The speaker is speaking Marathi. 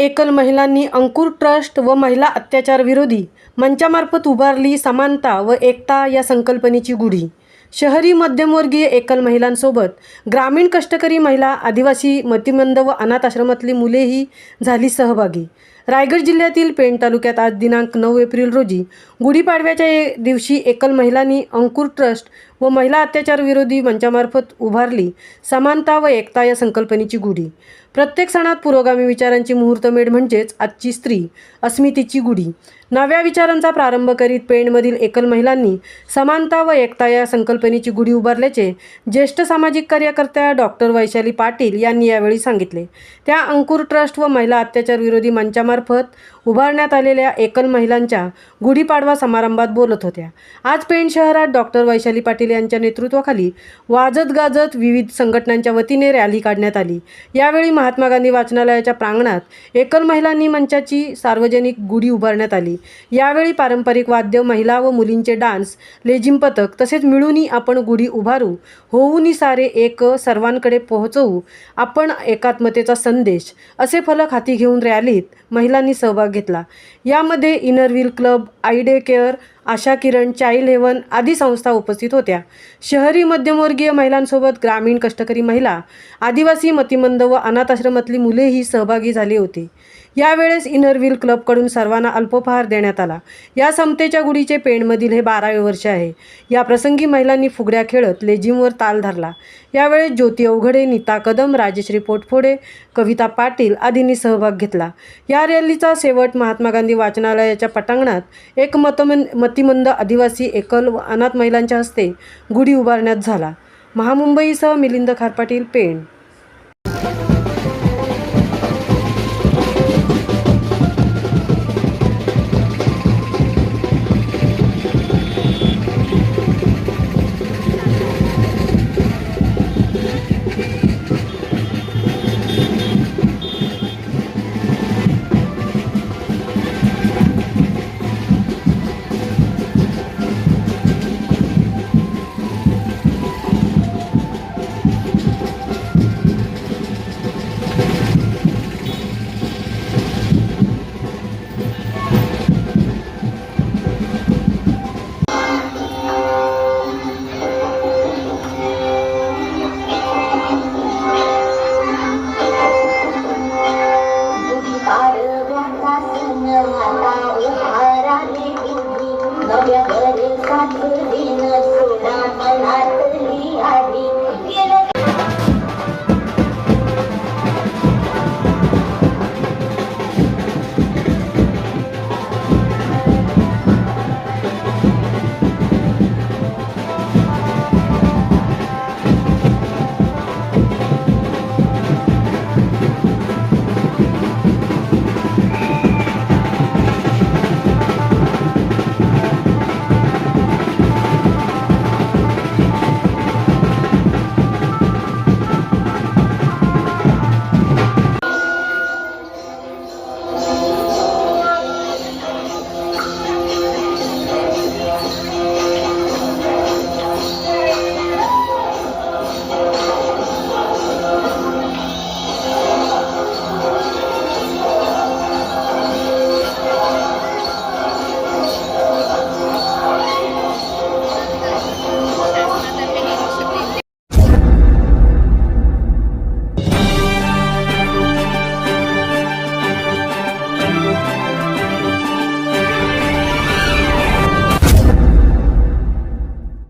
एकल महिलांनी अंकुर ट्रस्ट व महिला अत्याचार विरोधी मंचामार्फत उभारली समानता व एकता या संकल्पनेची गुढी। शहरी मध्यमवर्गीय एकल महिलांसोबत ग्रामीण कष्टकरी महिला, आदिवासी, मतिमंद व अनाथ आश्रमातली मुलेही झाली सहभागी। रायगड जिल्ह्यातील पेण तालुक्यात आज दिनांक 9 एप्रिल रोजी गुढीपाडव्याच्या दिवशी एकल महिलांनी अंकुर ट्रस्ट व महिला अत्याचार विरोधी मंचामार्फत उभारली समानता व एकता या संकल्पनेची गुढी। प्रत्येक सणात पुरोगामी विचारांची मुहूर्तमेढ म्हणजेच आजची स्त्री अस्मितेची गुढी। नव्या विचारांचा प्रारंभ करीत पेणमधील एकल महिलांनी समानता व एकता या संकल्पनेची गुढी उभारल्याचे ज्येष्ठ सामाजिक कार्यकर्त्या डॉक्टर वैशाली पाटील यांनी यावेळी सांगितले। त्या अंकुर ट्रस्ट व महिला अत्याचार विरोधी मंचामार्फत उभारण्यात आलेल्या एकल महिलांच्या गुढीपाडवा समारंभात बोलत होत्या। आज पेण शहरात डॉक्टर वैशाली पाटील यांच्या नेतृत्वाखाली वाजत गाजत विविध संघटनांच्या वतीने रॅली काढण्यात आली। यावेळी महात्मा गांधी वाचनालयाच्या प्रांगणात एकल महिलांनी मंचाची सार्वजनिक गुढी उभारण्यात आली। यावेळी पारंपरिक वाद्य, महिला व मुलींचे डान्स, लेझिम पथक तसेच मिळूनी आपण गुढी उभारू, होऊनी सारे एक, सर्वांकडे पोहोचवू आपण एकात्मतेचा संदेश असे फलक हाती घेऊन रॅलीत महिलांनी सहभाग घेतला। यामध्ये इनर व्हील क्लब, आई day care, Asha Kiran, child haven आदी संस्था उपस्थित होत्या। शहरी मध्यमवर्गीय महिलांसोबत ग्रामीण कष्टकरी महिला, आदिवासी, मतिमंद व अनाथ आश्रमातली मुलेही सहभागी झाले होते। यावेळेस इनर व्हील क्लबकडून सर्वांना अल्पोपहार देण्यात आला। या समतेच्या गुढीचे पेणमधील हे 12वे वर्ष आहे। या प्रसंगी महिलांनी फुगड्या खेळत लेझिमवर ताल धरला। यावेळेस ज्योती अवघडे, नीता कदम, राजश्री पोटफोडे, कविता पाटील आदींनी सहभाग घेतला। या रॅलीचा शेवट महात्मा गांधी वाचनालयाच्या पटांगणात एक मतिमंद, आदिवासी, एकल व अनाथ महिलांच्या हस्ते गुढी उभारण्यात झाला। महामुंबईसह मिलिंद खारपाटील, पेण। नव्या वर्षात दिन सोडा मनात